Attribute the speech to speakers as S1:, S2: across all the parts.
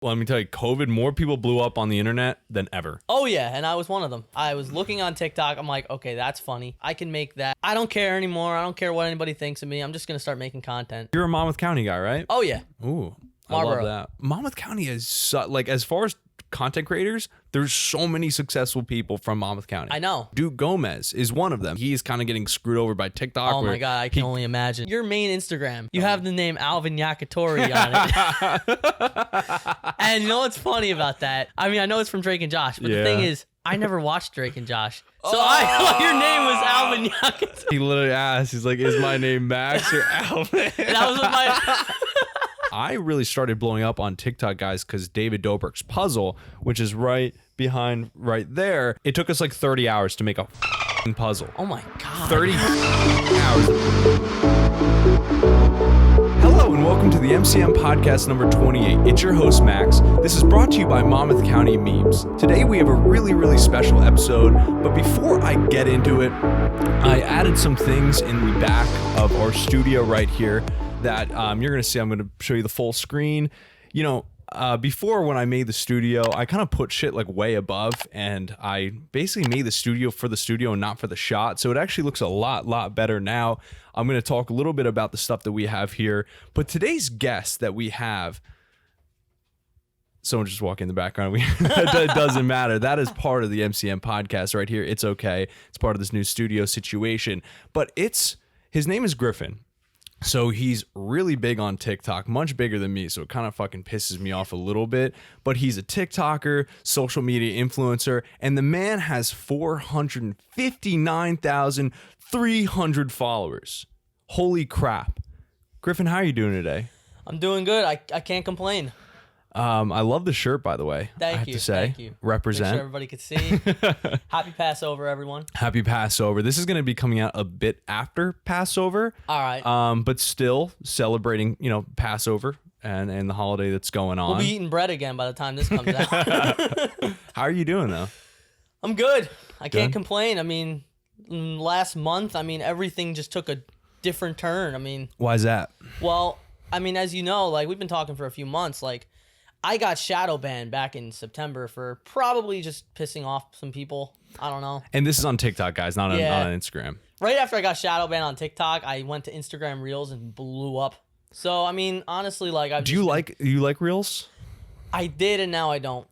S1: Well, let me tell you, COVID, more people blew up on the internet than ever.
S2: Oh, yeah, and I was one of them. I was looking on TikTok. I'm like, okay, that's funny. I can make that. I don't care anymore. I don't care what anybody thinks of me. I'm just going to start making content.
S1: You're a Monmouth County guy, right?
S2: Oh, yeah.
S1: Ooh, I
S2: Marlboro.
S1: love that. Monmouth County is, like, as far as content creators, there's so many successful people from Monmouth County.
S2: I know.
S1: Duke Gomez is one of them. He's kind of getting screwed over by TikTok.
S2: Oh, my God. I can only imagine. Your main Instagram, you have the name Alvin Yakitori on it. And you know what's funny about that? I mean, I know it's from Drake and Josh, but the thing is, I never watched Drake and Josh. So I thought your name was Alvin Yakitori.
S1: He literally asked, he's like, is my name Max or Alvin?
S2: And that was what my...
S1: I really started blowing up on TikTok, guys, because David Dobrik's puzzle, which is right behind right there, it took us like 30 hours to make a puzzle.
S2: Oh my God.
S1: 30 hours. Hello and welcome to the MCM podcast number 28. It's your host, Max. This is brought to you by Monmouth County Memes. Today we have a really special episode, but before I get into it, I added some things in the back of our studio right here that you're going to see. I'm going to show you the full screen. You know, before when I made the studio, I kind of put shit like way above, and I basically made the studio for the studio and not for the shot. So it actually looks a lot better now. I'm going to talk a little bit about the stuff that we have here. But today's guest that we have, someone just walking in the background. It doesn't matter. That is part of the MCM podcast right here. It's okay. It's part of this new studio situation. But his name is Griffin. So he's really big on TikTok, much bigger than me, so it kind of fucking pisses me off a little bit. But he's a TikToker, social media influencer, and the man has 459,300 followers. Holy crap. Griffin, how are you doing today?
S2: I'm doing good. I can't complain.
S1: I love the shirt, by the way.
S2: Thank
S1: I have
S2: you.
S1: to say.
S2: Thank you.
S1: Represent.
S2: Make sure everybody could see. Happy Passover, everyone.
S1: Happy Passover. This is going to be coming out a bit after Passover.
S2: All right.
S1: But still celebrating, Passover and the holiday that's going on.
S2: We'll be eating bread again by the time this comes out.
S1: How are you doing, though?
S2: I'm good. I can't complain. I mean, last month, everything just took a different turn.
S1: Why is that?
S2: Well, as you know, like we've been talking for a few months, like I got shadow banned back in September for probably just pissing off some people. I don't know.
S1: And this is on TikTok, guys, not on Instagram.
S2: Right after I got shadow banned on TikTok, I went to Instagram Reels and blew up. So, honestly, like
S1: you like Reels?
S2: I did, and now I don't.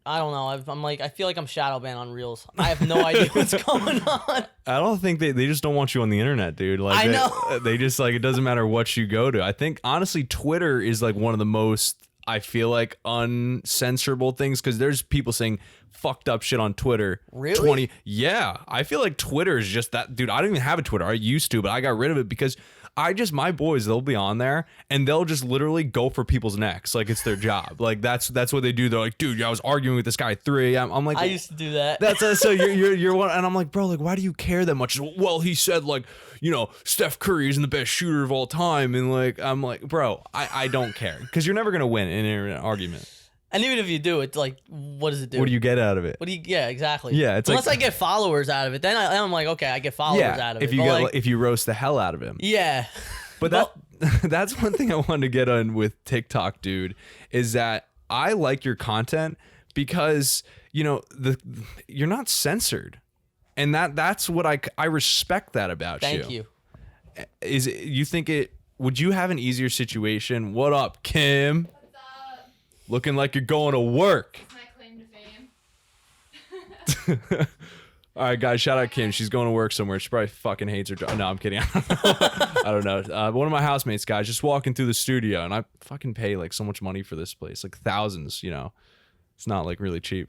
S2: I don't know. I feel like I'm shadow banned on Reels. I have no idea what's going on.
S1: I don't think they just don't want you on the internet, dude. Like
S2: I know.
S1: They just like, it doesn't matter what you go to. I think honestly, Twitter is like one of the most, I feel like, uncensorable things, because there's people saying fucked up shit on Twitter.
S2: Really?
S1: Yeah. I feel like Twitter is just that, dude. I don't even have a Twitter. I used to, but I got rid of it because my boys, they'll be on there and they'll just literally go for people's necks like it's their job. Like that's what they do. They're like, dude, I was arguing with this guy at 3 a.m. I'm like,
S2: I used to do that.
S1: So you're one, and I'm like, bro, like, why do you care that much? Well, he said, like, Steph Curry isn't the best shooter of all time, and like, I'm like, bro, I don't care, because you're never gonna win in an argument. And
S2: even if you do, it's like, what does it do?
S1: What do you get out of it?
S2: Yeah, exactly.
S1: Yeah, it's
S2: unless
S1: like,
S2: I get followers out of it, then I'm like, okay, I get followers out of it.
S1: If you roast the hell out of him.
S2: Yeah.
S1: But that's one thing I wanted to get on with TikTok, dude, is that I like your content because, you're not censored. And that's what I respect that about you.
S2: Thank you.
S1: Would you have an easier situation? What up, Kim?
S3: What's up?
S1: Looking like you're going to work.
S3: That's my claim to fame.
S1: All right, guys, shout out Kim. She's going to work somewhere. She probably fucking hates her job. No, I'm kidding. I don't know. One of my housemates, guys, just walking through the studio, and I fucking pay like so much money for this place, like thousands, It's not like really cheap.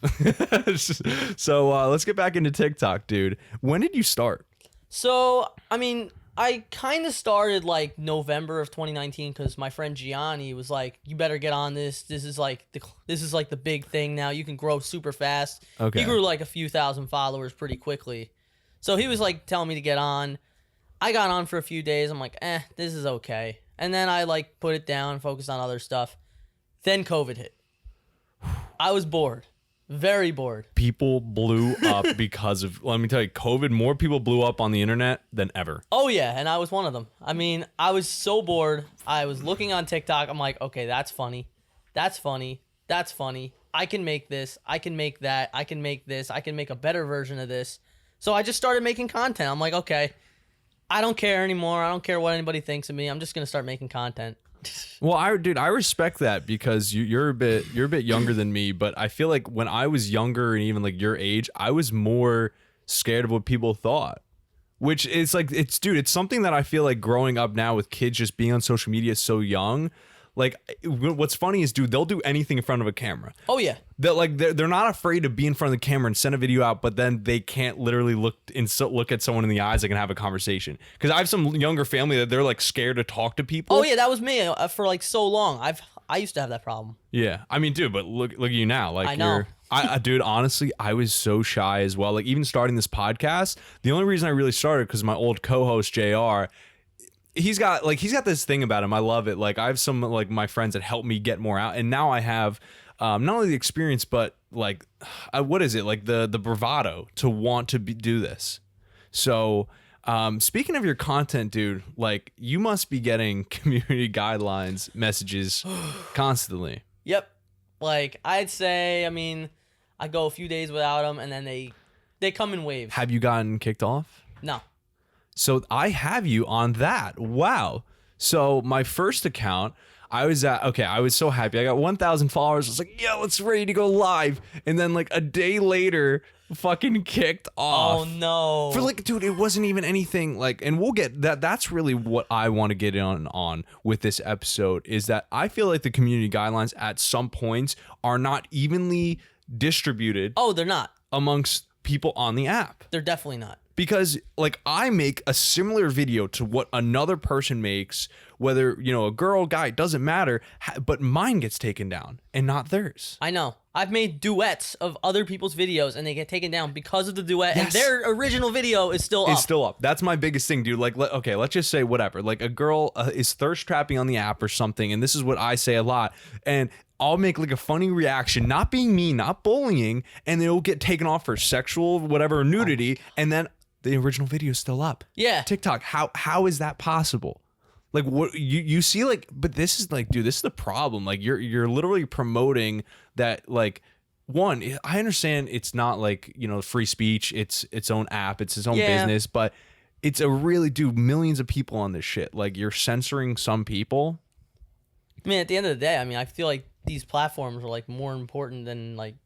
S1: So let's get back into TikTok, dude. When did you start?
S2: So, I kind of started like November of 2019 because my friend Gianni was like, "You better get on this. This is like the big thing now. You can grow super fast."
S1: Okay.
S2: He grew like a few thousand followers pretty quickly, so he was like telling me to get on. I got on for a few days. I'm like, this is okay, and then I like put it down, focused on other stuff. Then COVID hit. I was bored. Very bored.
S1: People blew up because of, let me tell you, COVID, more people blew up on the internet than ever.
S2: Oh, yeah, and I was one of them. I was so bored. I was looking on TikTok. I'm like, okay, that's funny. That's funny. That's funny. I can make this. I can make that. I can make this. I can make a better version of this. So I just started making content. I'm like, okay, I don't care anymore. I don't care what anybody thinks of me. I'm just going to start making content.
S1: Well, I respect that because you're a bit younger than me, but I feel like when I was younger and even like your age, I was more scared of what people thought. Which is like it's something that I feel like growing up now with kids just being on social media so young. Like, what's funny is, dude, they'll do anything in front of a camera.
S2: Oh yeah,
S1: they're not afraid to be in front of the camera and send a video out, but then they can't literally look at someone in the eyes and have a conversation. Because I have some younger family that they're like scared to talk to people.
S2: Oh yeah, that was me for like so long. I used to have that problem.
S1: Yeah, I mean, dude, but look at you now. Like,
S2: I know.
S1: Dude, honestly, I was so shy as well. Like, even starting this podcast, the only reason I really started because my old co-host JR. He's got this thing about him. I love it. Like, I have some like my friends that help me get more out, and now I have not only the experience, but like what is it, like the bravado to want to do this. So speaking of your content, dude, like you must be getting community guidelines messages constantly.
S2: Yep. Like I'd say, I mean, I go a few days without them, and then they come in waves.
S1: Have you gotten kicked off?
S2: No.
S1: So I have you on that. Wow. So my first account, I was so happy. I got 1,000 followers. I was like, yeah, let's ready to go live. And then like a day later, fucking kicked off.
S2: Oh no.
S1: For like, dude, it wasn't even anything like, and we'll get that. That's really what I want to get on with this episode is that I feel like the community guidelines at some points are not evenly distributed.
S2: Oh, they're not.
S1: Amongst people on the app.
S2: They're definitely not.
S1: Because like I make a similar video to what another person makes, whether, you know, a girl, guy, doesn't matter, but mine gets taken down and not theirs.
S2: I know. I've made duets of other people's videos and they get taken down because of the duet.
S1: Yes.
S2: And their original video is still up.
S1: It's still up. That's my biggest thing, dude. Like, okay, let's just say whatever. Like a girl is thirst trapping on the app or something. And this is what I say a lot. And I'll make like a funny reaction, not being mean, not bullying. And it'll get taken off for sexual, whatever, nudity. And then the original video is still up.
S2: Yeah.
S1: TikTok. How is that possible? Like what you see, like, but this is like, dude, this is the problem. Like you're literally promoting that, like, one, I understand it's not like, you know, free speech, it's its own app, it's its own business, but it's a really, dude, millions of people on this shit. Like you're censoring some people.
S2: I mean, at the end of the day, I mean, I feel like these platforms are like more important than like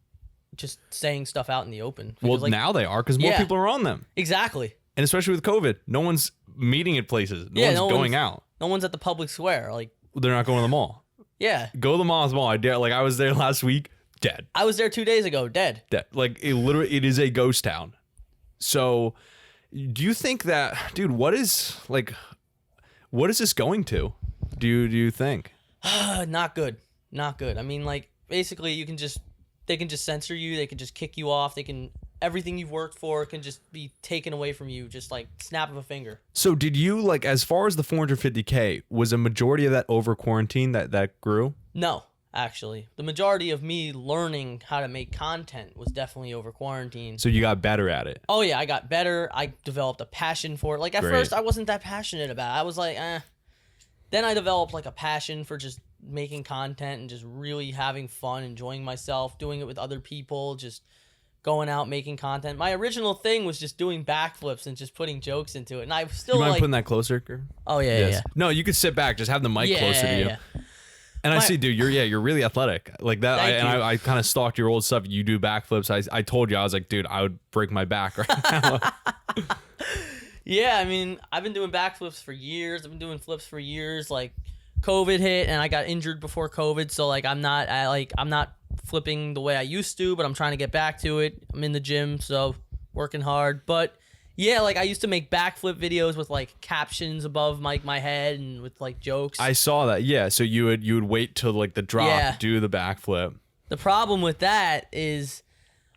S2: just saying stuff out in the open.
S1: Well,
S2: like,
S1: now they are because more people are on them.
S2: Exactly.
S1: And especially with COVID, no one's meeting at places. No one's going out.
S2: No one's at the public square. Like
S1: they're not going to the mall.
S2: Yeah.
S1: Go to the mall. I dare. Like I was there last week. Dead.
S2: I was there 2 days ago. Dead.
S1: Like it is a ghost town. So, do you think that, dude? What is this going to? Do you think?
S2: Not good. Not good. I mean, like basically, they can just censor you. They can just kick you off. Everything you've worked for can just be taken away from you, just like snap of a finger.
S1: So did you, like, as far as the 450K, was a majority of that over quarantine that grew?
S2: No, actually. The majority of me learning how to make content was definitely over quarantine.
S1: So you got better at it?
S2: Oh yeah, I got better. I developed a passion for it. Like at first I wasn't that passionate about it. I was like, eh. Then I developed like a passion for just making content and just really having fun, enjoying myself, doing it with other people, just going out, making content. My original thing was just doing backflips and just putting jokes into it. And I was still
S1: you mind putting that closer?
S2: Oh, yeah,
S1: yes.
S2: yeah.
S1: No, you could sit back. Just have the mic closer to you. Yeah. And I see, dude, you're really athletic. Like that. I kind of stalked your old stuff. You do backflips. I told you, I was like, dude, I would break my back right now.
S2: Yeah, I mean, I've been doing backflips for years. I've been doing flips for years. Like COVID hit and I got injured before COVID. So like, I'm not flipping the way I used to, but I'm trying to get back to it. I'm in the gym, so working hard. But yeah, like I used to make backflip videos with like captions above my head and with like jokes.
S1: I saw that. Yeah, so you would wait till like the drop, do the backflip.
S2: The problem with that is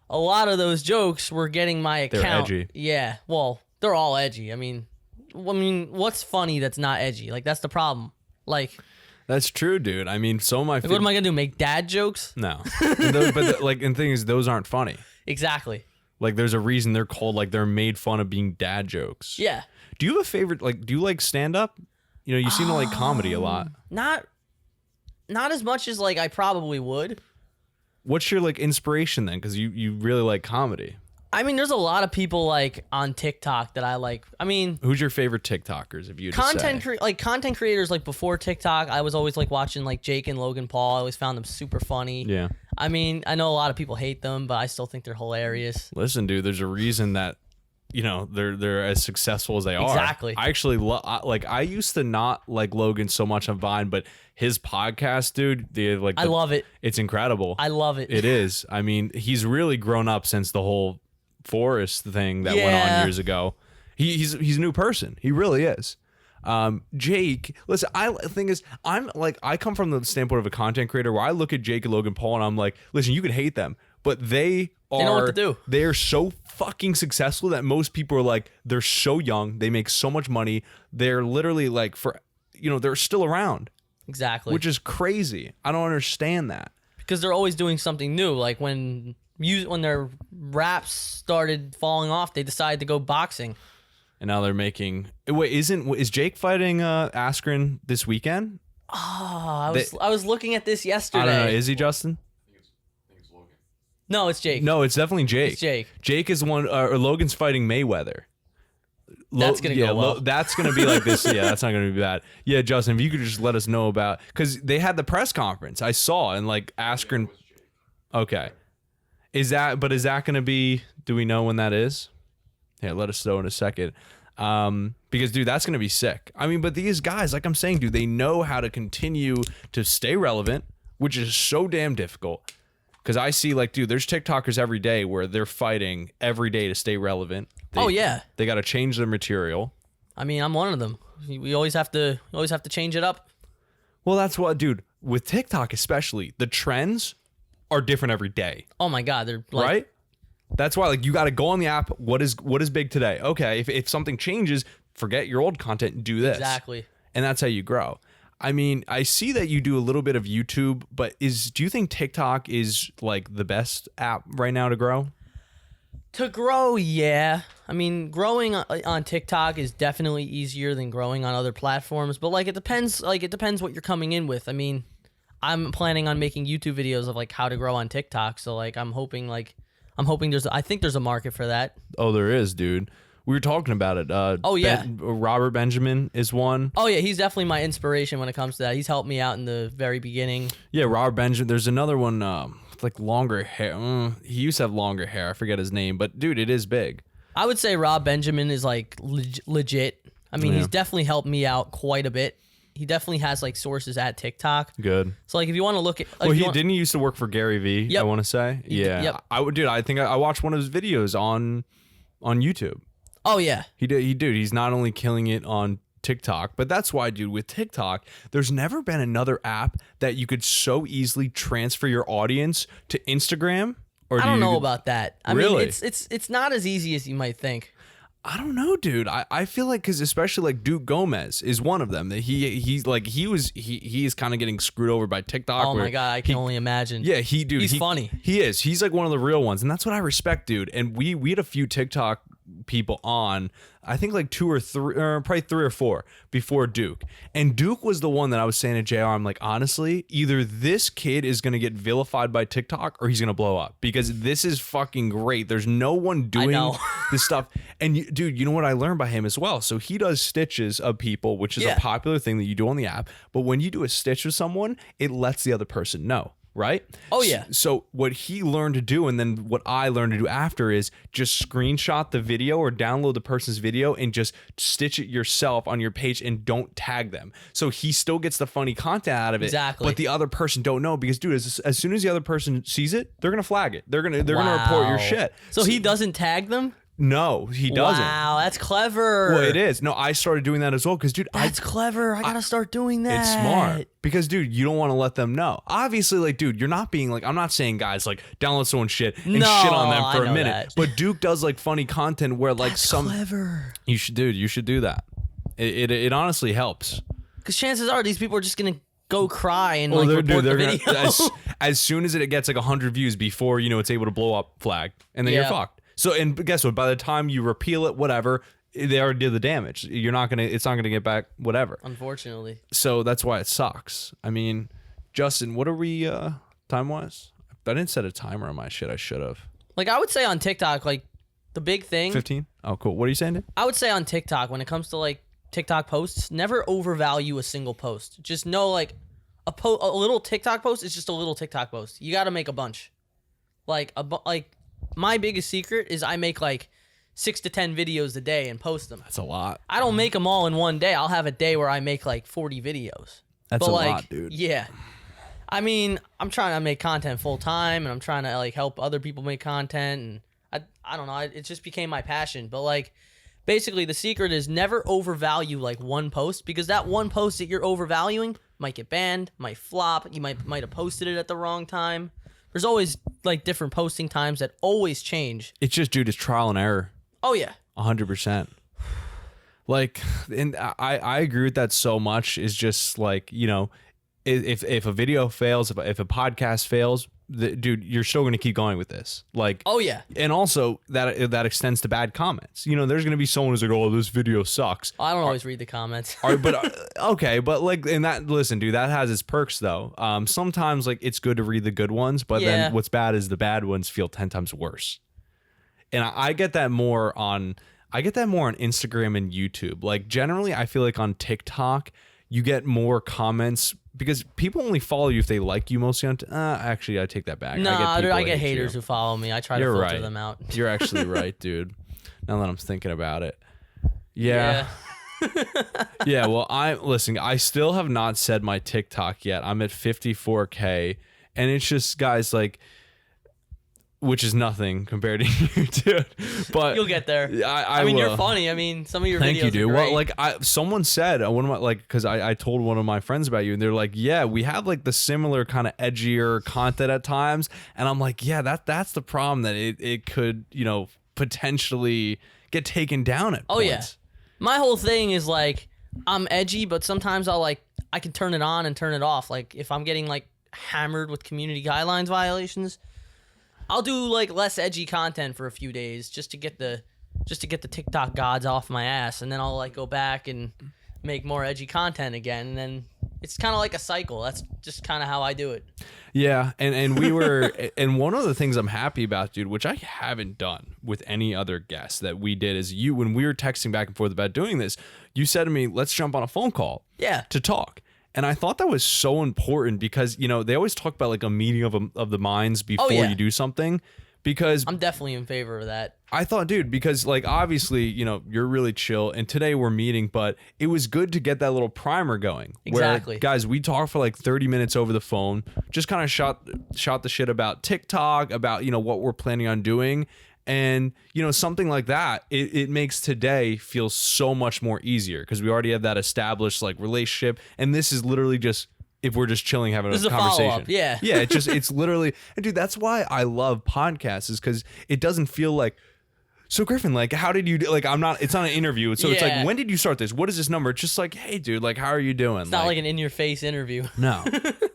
S2: a lot of those jokes were getting my account.
S1: They're edgy.
S2: Yeah, well, they're all edgy. I mean, what's funny that's not edgy? Like that's the problem. Like.
S1: That's true, dude. I mean, so my.
S2: Like, what am I gonna do? Make dad jokes?
S1: No, and the thing is, those aren't funny.
S2: Exactly.
S1: Like, there's a reason they're called, like, they're made fun of being dad jokes.
S2: Yeah.
S1: Do you have a favorite? Like, do you like stand up? You know, you seem to like comedy a lot.
S2: Not as much as like I probably would.
S1: what's your like inspiration then? Because you really like comedy.
S2: I mean, there's a lot of people like on TikTok that I like. I mean,
S1: who's your favorite TikTokers? If you
S2: content creators like before TikTok, I was always like watching like Jake and Logan Paul. I always found them super funny.
S1: Yeah.
S2: I mean, I know a lot of people hate them, but I still think they're hilarious.
S1: Listen, dude, there's a reason that they're as successful as they are.
S2: Exactly.
S1: I actually I used to not like Logan so much on Vine, but his podcast, dude, I
S2: love it.
S1: It's incredible.
S2: I love it.
S1: It is. I mean, he's really grown up since the whole Forest thing that went on years ago. He's a new person. He really is. Jake, listen, the thing is, I come from the standpoint of a content creator where I look at Jake and Logan Paul and I'm like, listen, you could hate them, but they
S2: know what to do.
S1: They're so fucking successful that most people are like, they're so young, they make so much money, they're literally like they're still around.
S2: Exactly.
S1: Which is crazy. I don't understand that.
S2: Because they're always doing something new. Like when their raps started falling off, they decided to go boxing.
S1: And now they're making. Wait, is Jake fighting Askren this weekend?
S2: Oh, I was looking at this yesterday.
S1: I don't know. Is he, Justin?
S3: I think it's Logan.
S2: No, it's Jake.
S1: No, it's definitely Jake.
S2: It's Jake.
S1: Jake is one. Or Logan's fighting Mayweather.
S2: That's gonna go well.
S1: That's gonna be like this. Yeah, that's not gonna be bad. Yeah, Justin, if you could just let us know about, because they had the press conference I saw, and like Askren. Okay. Is that going to be, do we know when that is? Yeah, let us know in a second. Because, dude, that's going to be sick. I mean, but these guys, like I'm saying, dude, they know how to continue to stay relevant, which is so damn difficult. Because I see, like, dude, there's TikTokers every day where they're fighting every day to stay relevant. They got to change their material.
S2: I mean, I'm one of them. We always have to change it up.
S1: Well, that's what, dude, with TikTok especially, the trends are different every day.
S2: Oh my God, they're like,
S1: right. That's why, like, you got to go on the app. What is big today? Okay, if something changes, forget your old content. Do this
S2: exactly,
S1: and that's how you grow. I mean, I see that you do a little bit of YouTube, but do you think TikTok is like the best app right now to grow?
S2: To grow, yeah. I mean, growing on TikTok is definitely easier than growing on other platforms, but like it depends what you're coming in with. I mean, I'm planning on making YouTube videos of like how to grow on TikTok. So like I'm hoping I think there's a market for that.
S1: Oh, there is, dude. We were talking about it. Robert Benjamin is one.
S2: Oh yeah, he's definitely my inspiration when it comes to that. He's helped me out in the very beginning.
S1: Yeah, Robert Benjamin. There's another one with like longer hair. He used to have longer hair. I forget his name, but dude, it is big.
S2: I would say Rob Benjamin is like legit. I mean, he's definitely helped me out quite a bit. He definitely has like sources at TikTok.
S1: Good.
S2: So like if you want to look at, like,
S1: didn't he used to work for Gary Vee?
S2: Yep.
S1: I want to say. Yeah.
S2: Yep.
S1: I think I watched one of his videos on YouTube.
S2: Oh yeah.
S1: He did. He's not only killing it on TikTok, but that's why, dude, with TikTok, there's never been another app that you could so easily transfer your audience to Instagram. Or
S2: I don't know about that. I
S1: mean,
S2: it's not as easy as you might think.
S1: I don't know, dude. I feel like, because especially like Duke Gomez is one of them that he is kind of getting screwed over by TikTok.
S2: Oh my God, I can only imagine.
S1: Yeah, he's
S2: funny.
S1: He is. He's like one of the real ones, and that's what I respect, dude. And we had a few TikTok people on, I think like 2 or 3, or probably 3 or 4 before Duke. And Duke was the one that I was saying to JR, I'm like, honestly, either this kid is going to get vilified by TikTok or he's going to blow up, because this is fucking great. There's no one doing this stuff. And dude, you know what I learned by him as well? So he does stitches of people, which is a popular thing that you do on the app. But when you do a stitch with someone, it lets the other person know. Right?
S2: Oh, yeah.
S1: So what he learned to do, and then what I learned to do after, is just screenshot the video or download the person's video and just stitch it yourself on your page and don't tag them. So he still gets the funny content out of it.
S2: Exactly.
S1: But the other person don't know, because, dude, as soon as the other person sees it, they're going to flag it. They're going to report your shit.
S2: So he doesn't tag them?
S1: No, he doesn't.
S2: Wow, that's clever.
S1: Well, it is. No, I started doing that as well, because, dude,
S2: that's clever. I gotta start doing that.
S1: It's smart, because, dude, you don't want to let them know. Obviously, like, dude, you're not being like, I'm not saying guys like download someone's shit and shit on them for a minute.
S2: That.
S1: But Duke does like funny content where like
S2: that's clever.
S1: You should do that. It honestly helps.
S2: Because chances are these people are just gonna go cry and report the video.
S1: As soon as it gets like 100 views before it's able to blow up flag, and then you're fucked. So, and guess what? By the time you repeal it, whatever, they already did the damage. It's not gonna get back, whatever.
S2: Unfortunately.
S1: So that's why it sucks. I mean, Justin, what are we time-wise? I didn't set a timer on my shit. I should have.
S2: Like, I would say on TikTok, like, the big thing.
S1: 15? Oh, cool. What are you saying, dude?
S2: I would say on TikTok, when it comes to, like, TikTok posts, never overvalue a single post. Just know, like, a little TikTok post is just a little TikTok post. You got to make a bunch. Like, my biggest secret is I make, like, 6 to 10 videos a day and post them.
S1: That's a lot.
S2: I don't make them all in one day. I'll have a day where I make, like, 40 videos.
S1: That's a lot, dude.
S2: Yeah. I mean, I'm trying to make content full time, and I'm trying to, like, help other people make content, and I don't know. It just became my passion. But, like, basically the secret is never overvalue, like, one post, because that one post that you're overvaluing might get banned, might flop. You might have posted it at the wrong time. There's always, like, different posting times that always change.
S1: It's just, dude, it's trial and error.
S2: Oh, yeah.
S1: 100%. Like, and I agree with that so much. Is just, like, you know, if a video fails, if a podcast fails, dude, you're still going to keep going with this. Like,
S2: oh yeah.
S1: And also that extends to bad comments. You know, there's going to be someone who's like, oh, this video sucks.
S2: I don't always read the comments.
S1: Okay, but like, and that, listen, dude, that has its perks though. Sometimes, like, it's good to read the good ones, but then what's bad is the bad ones feel 10 times worse. And I get that more on Instagram and YouTube. Like, generally, I feel like on TikTok, you get more comments because people only follow you if they like you mostly. Actually, I take that back.
S2: I get haters who follow me. I try to filter them out.
S1: You're actually right, dude. Now that I'm thinking about it. Yeah. Yeah, well, I still have not said my TikTok yet. I'm at 54K, and it's just, guys, like, which is nothing compared to you, dude. But
S2: you'll get there.
S1: I
S2: mean,
S1: will.
S2: You're funny. I mean, some of your
S1: Thank
S2: videos
S1: you, dude.
S2: are great.
S1: Well, like, someone said, one of my, like, because I told one of my friends about you, and they're like, yeah, we have, like, the similar kind of edgier content at times, and I'm like, yeah, that's the problem, that it could, you know, potentially get taken down at points.
S2: Yeah. My whole thing is, like, I'm edgy, but sometimes I can turn it on and turn it off. Like, if I'm getting, like, hammered with community guidelines violations, I'll do, like, less edgy content for a few days just to get the TikTok gods off my ass, and then I'll, like, go back and make more edgy content again, and then it's kind of like a cycle. That's just kind of how I do it.
S1: Yeah, and we were and one of the things I'm happy about, dude, which I haven't done with any other guest that we did, is when we were texting back and forth about doing this, you said to me, let's jump on a phone call to talk. And I thought that was so important because, you know, they always talk about, like, a meeting of the minds before you do something, because
S2: I'm definitely in favor of that.
S1: I thought, dude, because, like, obviously, you know, you're really chill, and today we're meeting, but it was good to get that little primer going.
S2: Exactly.
S1: Where, guys, we talked for like 30 minutes over the phone, just kind of shot the shit about TikTok, about, you know, what we're planning on doing. And, you know, something like that, it makes today feel so much more easier because we already have that established, like, relationship. And this is literally just, if we're just chilling, having a conversation.
S2: Yeah.
S1: Yeah. It's literally, and dude, that's why I love podcasts, is because it doesn't feel like, so Griffin, like, how did you do? Like, it's not an interview. So it's like, when did you start this? What is this number? It's just like, hey, dude, like, how are you doing?
S2: It's not like an in-your-face interview.
S1: No.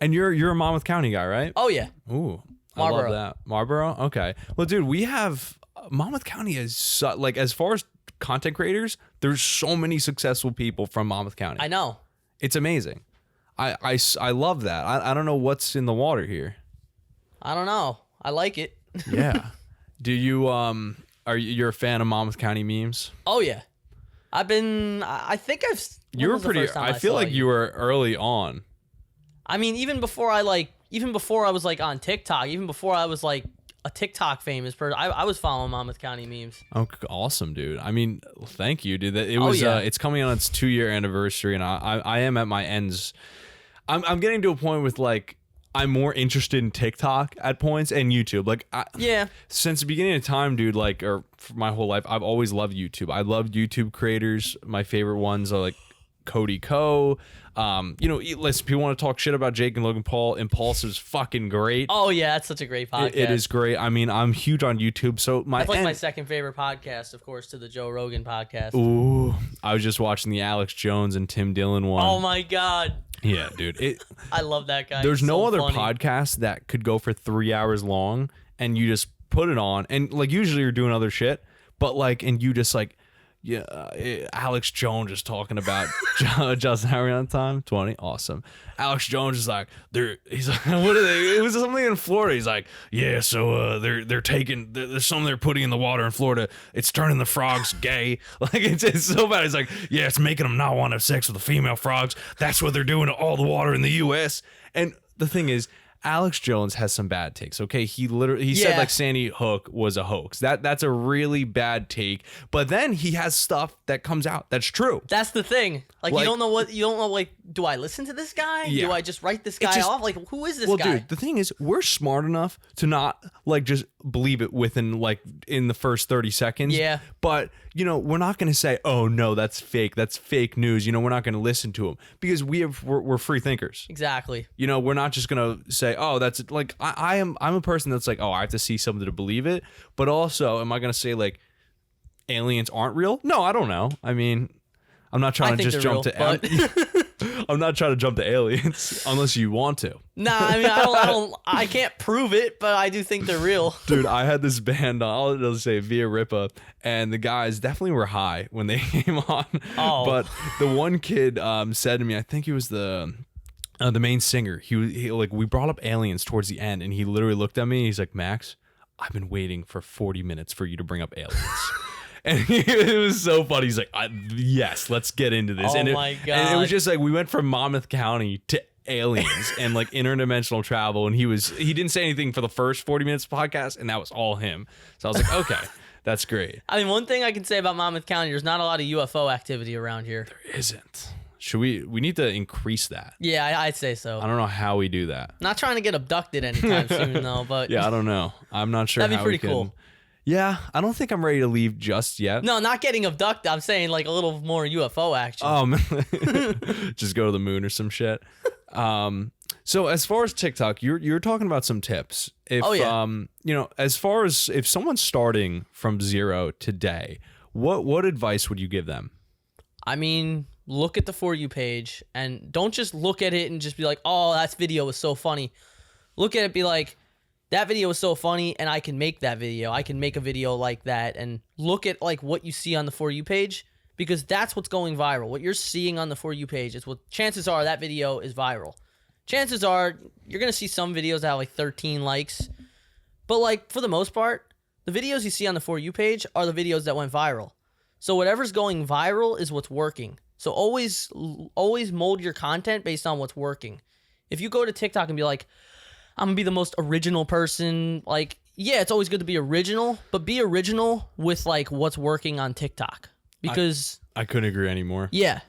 S1: And you're a Monmouth County guy, right?
S2: Oh, yeah.
S1: Ooh,
S2: Marlboro.
S1: I love that. Marlboro? Okay. Well, dude, we have, Monmouth County is, like, as far as content creators, there's so many successful people from Monmouth County.
S2: I know.
S1: It's amazing. I love that. I don't know what's in the water here.
S2: I don't know. I like it.
S1: Yeah. Do you, you're a fan of Monmouth County memes?
S2: Oh, yeah. I think I've...
S1: You were pretty... I feel like you were early on.
S2: I mean, even before I was, like, on TikTok, even before I was, like, a TikTok famous person, I was following Monmouth County memes.
S1: Oh, awesome, dude. I mean, thank you, dude. It's coming on its 2-year anniversary, and I am at my ends. I'm getting to a point with, like, I'm more interested in TikTok at points and YouTube. Like, since the beginning of time, dude, like, or for my whole life, I've always loved YouTube. I love YouTube creators. My favorite ones are, like, Cody Ko. You know, listen, people want to talk shit about Jake and Logan Paul. Impulse is fucking great.
S2: Oh, yeah, that's such a great podcast.
S1: It is great. I mean, I'm huge on YouTube, so
S2: that's like my second favorite podcast, of course, to the Joe Rogan podcast.
S1: Ooh, I was just watching the Alex Jones and Tim Dillon one.
S2: Oh, my God.
S1: Yeah, dude.
S2: I love that guy.
S1: There's no other
S2: funny.
S1: podcast that could go for 3 hours long, and you just put it on, and, like, usually you're doing other shit, but, like, and you just, like, Alex Jones is talking about Justin Henry on time. 20, awesome. Alex Jones is like, he's like, what are they? It was something in Florida. He's like, yeah, so they're taking, there's something they're putting in the water in Florida. It's turning the frogs gay. Like it's so bad. He's like, yeah, it's making them not want to have sex with the female frogs. That's what they're doing to all the water in the U.S. And the thing is, Alex Jones has some bad takes. Okay, he said like Sandy Hook was a hoax. That's a really bad take. But then he has stuff that comes out that's true.
S2: That's the thing. Like you don't know like, do I listen to this guy?
S1: Yeah.
S2: Do I just write this guy off? Like, who is this guy?
S1: Well, dude, the thing is, we're smart enough to not like just believe it within like in the first 30 seconds.
S2: Yeah.
S1: But we're not going to say, oh no, that's fake. That's fake news. We're not going to listen to him because we're free thinkers.
S2: Exactly.
S1: We're not just going to say, oh, that's like I'm a person that's like, oh, I have to see something to believe it. But also, am I going to say like aliens aren't real? No, I don't know. I mean, I'm not trying to just jump to I'm not trying to jump to aliens unless you want to.
S2: Nah, I mean, I can't prove it, but I do think they're real.
S1: Dude, I had this band on, I'll say Via Ripa, and the guys definitely were high when they came on.
S2: Oh.
S1: But the one kid said to me, I think he was the main singer. He like, we brought up aliens towards the end, and he literally looked at me. He's like, Max, I've been waiting for 40 minutes for you to bring up aliens. And it was so funny. He's like, yes, let's get into this.
S2: Oh
S1: and
S2: my God.
S1: And it was just like, we went from Monmouth County to aliens and like interdimensional travel. And he didn't say anything for the first 40 minutes of the podcast, and that was all him. So I was like, okay, that's great.
S2: I mean, one thing I can say about Monmouth County, there's not a lot of UFO activity around here.
S1: There isn't. Should we need to increase that?
S2: Yeah, I'd say so.
S1: I don't know how we do that.
S2: Not trying to get abducted anytime soon, though, but
S1: yeah, I don't know. I'm not sure.
S2: That'd be pretty cool.
S1: Yeah, I don't think I'm ready to leave just yet.
S2: No, not getting abducted. I'm saying like a little more UFO action.
S1: Just go to the moon or some shit. So as far as TikTok, you're talking about some tips. If as far as if someone's starting from zero today, what advice would you give them?
S2: I mean, look at the For You page and don't just look at it and just be like, oh, that video was so funny. Look at it, be like, that video is so funny and I can make that video. I can make a video like that, and look at like what you see on the For You page, because that's what's going viral. What you're seeing on the For You page is what chances are that video is viral. Chances are you're going to see some videos that have like 13 likes, but like for the most part, the videos you see on the For You page are the videos that went viral. So whatever's going viral is what's working. So always mold your content based on what's working. If you go to TikTok and be like, I'm gonna be the most original person, like, yeah, it's always good to be original, but be original with like what's working on TikTok, because
S1: I couldn't agree anymore.
S2: Yeah,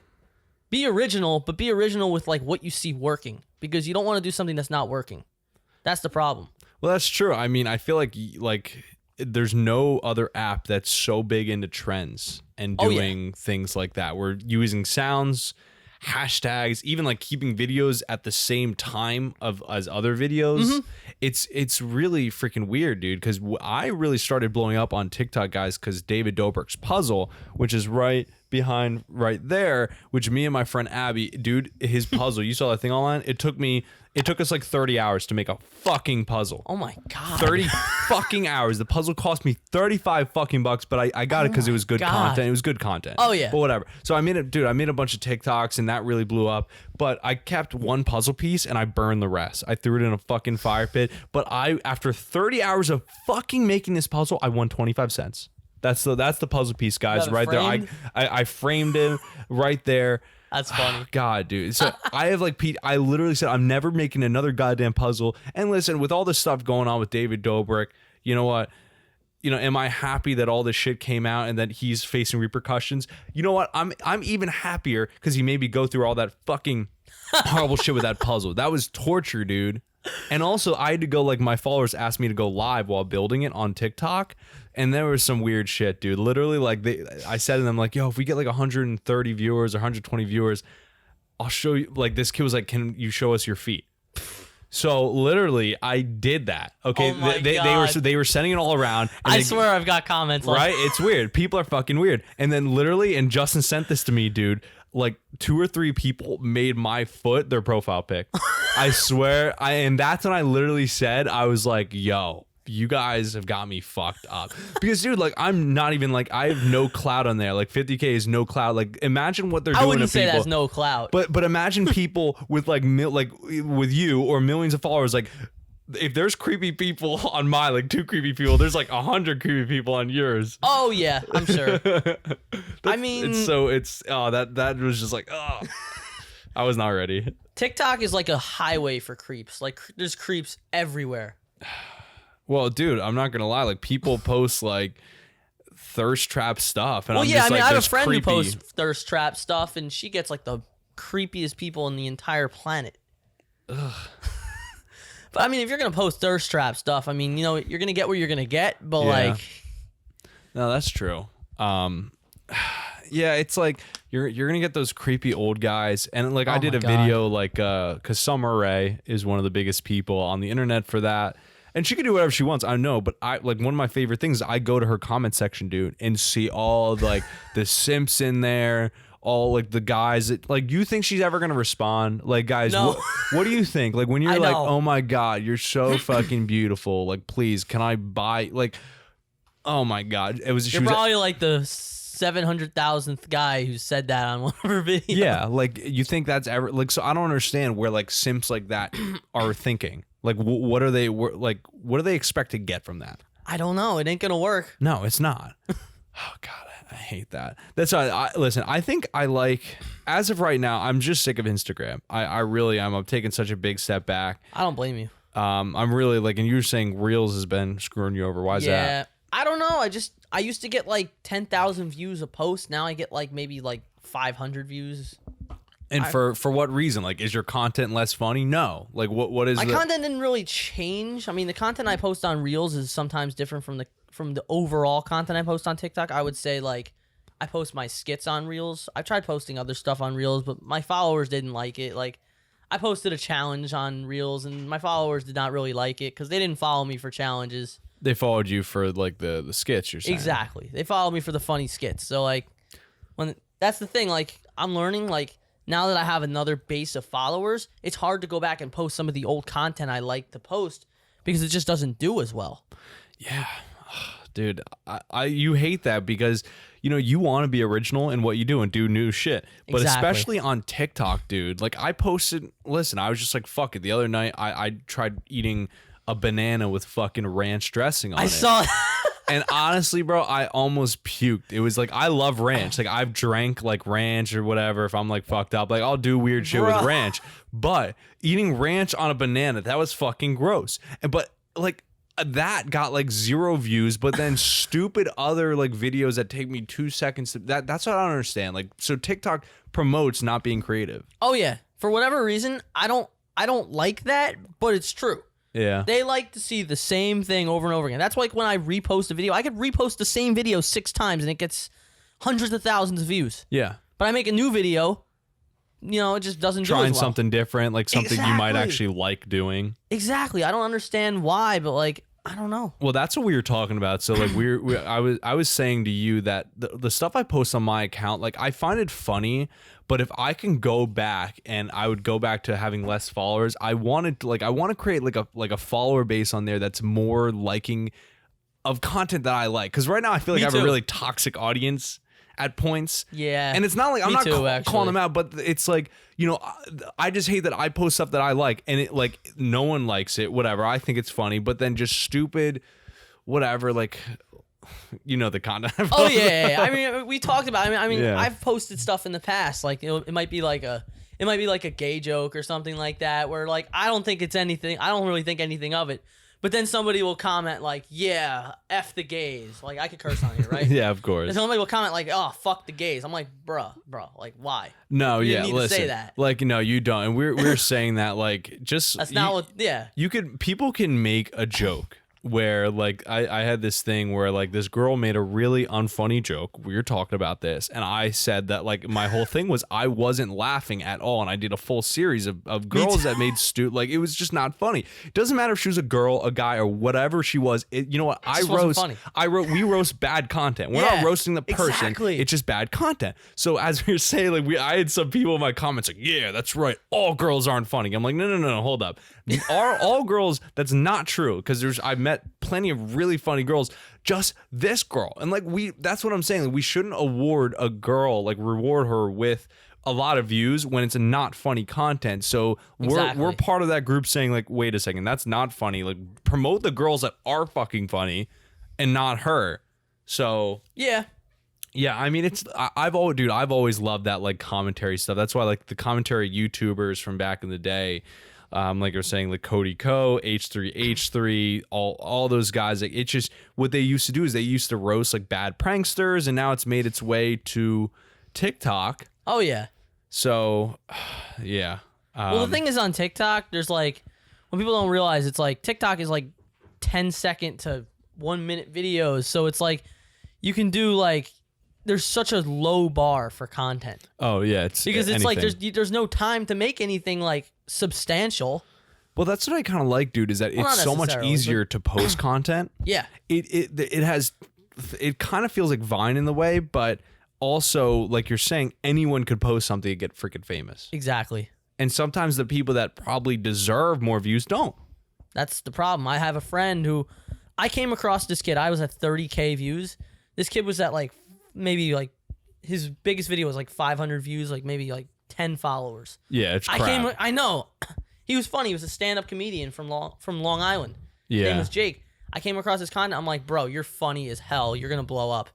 S2: be original, but be original with like what you see working, because you don't want to do something that's not working. That's the problem.
S1: Well, that's true. I mean, I feel like there's no other app that's so big into trends and doing things like that. We're using sounds, hashtags, even like keeping videos at the same time as other videos. Mm-hmm. It's really freaking weird, dude, because I really started blowing up on TikTok, guys, because David Dobrik's puzzle, which is right behind right there, which me and my friend Abby, dude, his puzzle, you saw that thing online? It took us like 30 hours to make a fucking puzzle.
S2: Oh my God.
S1: 30 fucking hours. The puzzle cost me 35 fucking bucks, but I got it because it was good content. It was good content.
S2: Oh yeah.
S1: But whatever. So I made a bunch of TikToks and that really blew up, but I kept one puzzle piece and I burned the rest. I threw it in a fucking fire pit, but after 30 hours of fucking making this puzzle, I won 25 cents. That's the puzzle piece, guys, right there. I framed it right there.
S2: That's funny.
S1: God, dude. So I have like Pete, I literally said, I'm never making another goddamn puzzle. And listen, with all this stuff going on with David Dobrik, you know what? Am I happy that all this shit came out and that he's facing repercussions? You know what? I'm even happier because he made me go through all that fucking horrible shit with that puzzle. That was torture, dude. And also, I had to go, like, my followers asked me to go live while building it on TikTok, and there was some weird shit, dude. Literally, like, I said to them, like, yo, if we get, like, 130 viewers or 120 viewers, I'll show you, like, this kid was like, can you show us your feet? So, literally, I did that, okay?
S2: Oh my God.
S1: They were sending it all around.
S2: I swear I've got comments.
S1: Right? It's weird. People are fucking weird. And then, literally, and Justin sent this to me, dude, like 2 or 3 people made my foot their profile pic. I swear. And that's when I literally said, I was like, yo, you guys have got me fucked up. Because, dude, like, I'm not even, like, I have no clout on there. Like, 50K is no clout. Like, imagine what they're doing to people.
S2: I wouldn't say that's no clout.
S1: But imagine people with, like, with you or millions of followers, like, if there's creepy people on my, like 2 creepy people, there's like 100 creepy people on yours.
S2: Oh yeah, I'm sure. I mean,
S1: that was just like, oh, I was not ready.
S2: TikTok is like a highway for creeps. Like there's creeps everywhere.
S1: Well, dude, I'm not gonna lie. Like people post like thirst trap stuff, and
S2: well,
S1: I'm
S2: yeah,
S1: just
S2: I mean,
S1: like,
S2: I have a friend
S1: creepy.
S2: who posts thirst trap stuff, and she gets like the creepiest people in the entire planet.
S1: Ugh.
S2: But I mean, if you're gonna post thirst trap stuff, I mean, you know, you're gonna get what you're gonna get. But like,
S1: no, that's true. Yeah, it's like you're gonna get those creepy old guys, and like I did a video like because Summer Rae is one of the biggest people on the internet for that, and she can do whatever she wants. I know, but I like one of my favorite things is I go to her comment section, dude, and see all like the simps in there. All like the guys that like you think she's ever gonna respond, like guys,
S2: no.
S1: what do you think, like when you're like, oh my god, you're so fucking beautiful, like please can I buy, like, oh my god, it was
S2: you're probably like the 700,000th guy who said that on one of her videos.
S1: Yeah, like you think that's ever like, so I don't understand where like simps like that are thinking, like what are they like, what do they expect to get from that?
S2: I don't know, it ain't gonna work.
S1: No, it's not. Oh god, I hate that. That's why listen, I think I like, as of right now, I'm just sick of Instagram. I really am. I'm taking such a big step back.
S2: I don't blame you.
S1: I'm really like, and you're saying Reels has been screwing you over. Why is that?
S2: Yeah, I don't know. I used to get like 10,000 views a post. Now I get like maybe like 500 views.
S1: And for what reason? Like, is your content less funny? No. Like, what is
S2: my content didn't really change. I mean, the content I post on Reels is sometimes different from the overall content I post on TikTok. I would say like I post my skits on Reels. I tried posting other stuff on Reels, but my followers didn't like it. Like I posted a challenge on Reels, and my followers did not really like it because they didn't follow me for challenges.
S1: They followed you for like the skits, you're saying.
S2: Exactly. They followed me for the funny skits. So like that's the thing. Like I'm learning like. Now that I have another base of followers, it's hard to go back and post some of the old content I like to post because it just doesn't do as well.
S1: Yeah, dude, you hate that because, you know, you want to be original in what you do and do new shit. But especially on TikTok, dude, like I posted, listen, I was just like, fuck it. The other night, I tried eating a banana with fucking ranch dressing on it.
S2: I saw
S1: And honestly, bro, I almost puked. It was like, I love ranch. Like I've drank like ranch or whatever. If I'm like fucked up, like I'll do weird shit with ranch. But eating ranch on a banana, that was fucking gross. But like that got like 0 views. But then stupid other like videos that take me 2 seconds. That's what I don't understand. Like, so TikTok promotes not being creative.
S2: Oh yeah, for whatever reason, I don't like that, but it's true.
S1: Yeah.
S2: They like to see the same thing over and over again. That's like when I repost a video. I could repost the same video 6 times and it gets hundreds of thousands of views.
S1: Yeah.
S2: But I make a new video, you know, it just doesn't do as well.
S1: Trying something different, like something you might actually like doing.
S2: Exactly. I don't understand why, but like, I don't know.
S1: Well, that's what we were talking about. So like I was saying to you that the stuff I post on my account, like I find it funny, but if I can go back and I would go back to having less followers, I want to create like a follower base on there that's more liking of content that I like. Because right now I feel like I have a really toxic audience at points.
S2: Yeah.
S1: And it's not like I'm not calling them out, but it's like, you know, I just hate that I post stuff that I like and it like no one likes it, whatever. I think it's funny, but then just stupid, whatever, like, you know, the content.
S2: Oh yeah. I mean, we talked about it. I mean, yeah. I've posted stuff in the past, like, you know, it might be like a gay joke or something like that, where like I don't really think anything of it. But then somebody will comment like, yeah, F the gays. Like, I could curse on here, right?
S1: Yeah, of course.
S2: And somebody will comment like, oh, fuck the gays. I'm like, bruh, like, why?
S1: No,
S2: you
S1: yeah,
S2: need
S1: listen.
S2: to say that.
S1: Like, no, you don't. And we're saying that, like, just...
S2: That's not what... Yeah.
S1: People can make a joke where, like, I had this thing where, like, this girl made a really unfunny joke. We were talking about this, and I said that, like, my whole thing was I wasn't laughing at all, and I did a full series of girls that made like, it was just not funny. It doesn't matter if she was a girl, a guy, or whatever she was. You know what? We roast bad content. We're not roasting the person.
S2: Exactly.
S1: It's just bad content. So as we were saying, like, I had some people in my comments like, yeah, that's right. All girls aren't funny. I'm like, no, hold up. Are all girls? That's not true, because I've met plenty of really funny girls. Just this girl. And like that's what I'm saying. Like, we shouldn't award a girl, like reward her with a lot of views when it's not funny content. So we're part of that group saying like, wait a second, that's not funny. Like, promote the girls that are fucking funny and not her. So
S2: yeah,
S1: I mean, I've always loved that like commentary stuff. That's why like the commentary YouTubers from back in the day, like you're saying, like Cody Co, H3H3, all those guys. Like, it's just what they used to do is they used to roast like bad pranksters, and now it's made its way to TikTok.
S2: Oh yeah.
S1: So, yeah.
S2: Well, the thing is on TikTok, there's like, when people don't realize, it's like TikTok is like 10-second to 1-minute videos. So it's like you can do like, there's such a low bar for content.
S1: Oh yeah, it's
S2: because it's
S1: anything.
S2: like there's no time to make anything like substantial.
S1: Well, that's what I kind of like, dude. Is that it's so much easier to post content. Yeah. It kind of feels like Vine in the way, but also, like you're saying, anyone could post something and get freaking famous.
S2: Exactly.
S1: And sometimes the people that probably deserve more views don't.
S2: That's the problem. I have a friend who, I came across this kid. I was at 30K views. This kid was at like, maybe like, his biggest video was like 500 views, like maybe like 10 followers.
S1: Yeah, it's crap.
S2: I know. He was funny. He was a stand-up comedian from Long Island.
S1: Yeah.
S2: His name was Jake. I came across his content. I'm like, bro, you're funny as hell. You're going to blow up.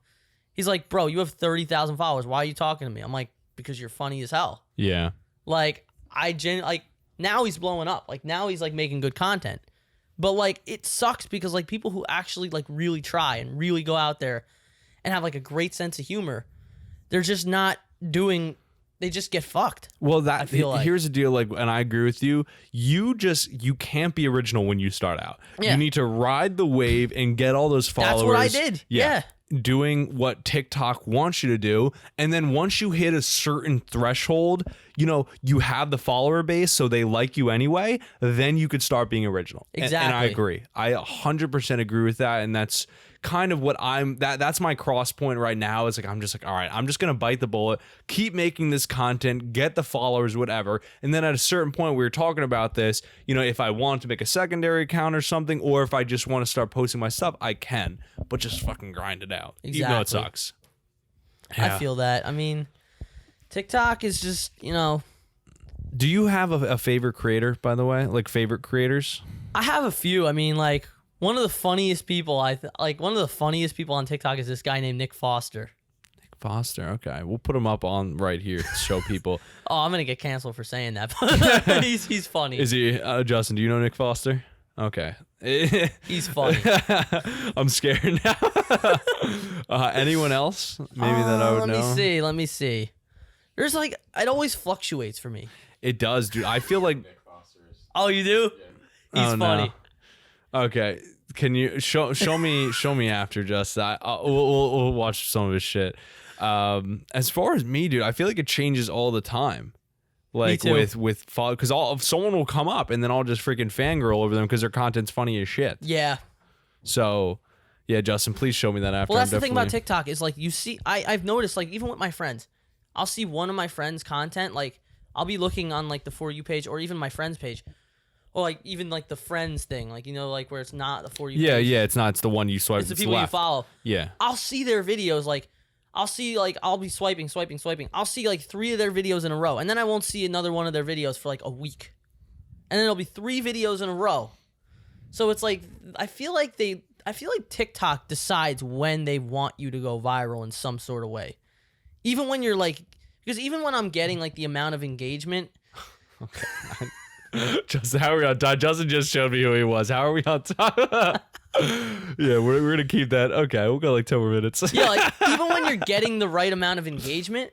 S2: He's like, bro, you have 30,000 followers. Why are you talking to me? I'm like, because you're funny as hell.
S1: Yeah.
S2: Like, now he's blowing up. Like, now he's like making good content. But like, it sucks because like people who actually like really try and really go out there and have like a great sense of humor, they're just not doing, they just get fucked.
S1: Well, I feel like. Here's the deal, like, and I agree with you. You can't be original when you start out. Yeah. You need to ride the wave and get all those followers.
S2: That's what I did. Yeah.
S1: Doing what TikTok wants you to do. And then once you hit a certain threshold, you have the follower base, so they like you anyway, then you could start being original.
S2: Exactly.
S1: And I agree. I 100% agree with that. And that's kind of what that's my cross point right now. Is like, I'm just like, all right, I'm just going to bite the bullet, keep making this content, get the followers, whatever. And then at a certain point, we were talking about this, if I want to make a secondary account or something, or if I just want to start posting my stuff, I can, but just fucking grind it out.
S2: Exactly.
S1: Even though it sucks.
S2: Yeah. I feel that. I mean, TikTok is just,
S1: Do you have a favorite creator, by the way? Like favorite creators?
S2: I have a few. I mean, like, one of the funniest people on TikTok is this guy named Nick Foster.
S1: Nick Foster, okay. We'll put him up on right here to show people.
S2: Oh, I'm gonna get canceled for saying that, but he's funny.
S1: Is he, Justin? Do you know Nick Foster? Okay.
S2: He's funny.
S1: I'm scared now. Anyone else? Maybe that I would know.
S2: Let me see. There's like, it always fluctuates for me.
S1: It does, dude. I feel like.
S3: Nick Foster is.
S2: Oh, you do? Yeah. He's funny.
S1: No. Okay, can you show me after, Justin? We'll watch some of his shit. As far as me, dude, I feel like it changes all the time. Like with because someone will come up and then I'll just freaking fangirl over them because their content's funny as shit.
S2: Yeah.
S1: So, yeah, Justin, please show me that after.
S2: Well, that's the thing about TikTok is like you see, I've noticed like even with my friends, I'll see one of my friends' content, like I'll be looking on like the For You page or even my friend's page. Or like even like the friends thing, like like where it's not the For You page.
S1: Yeah, it's not. It's the one you swipe.
S2: It's the people
S1: left.
S2: you follow.
S1: Yeah.
S2: I'll see their videos, like I'll be swiping. I'll see like 3 of their videos in a row, and then I won't see another one of their videos for like a week, and then it'll be 3 videos in a row. So it's like I feel like TikTok decides when they want you to go viral in some sort of way, even when you're like, because even when I'm getting like the amount of engagement.
S1: Okay. Justin, how are we on time? Justin just showed me who he was. How are we on time? Yeah, we're gonna keep that. Okay, we'll go like 10 more minutes.
S2: Yeah, like even when you're getting the right amount of engagement,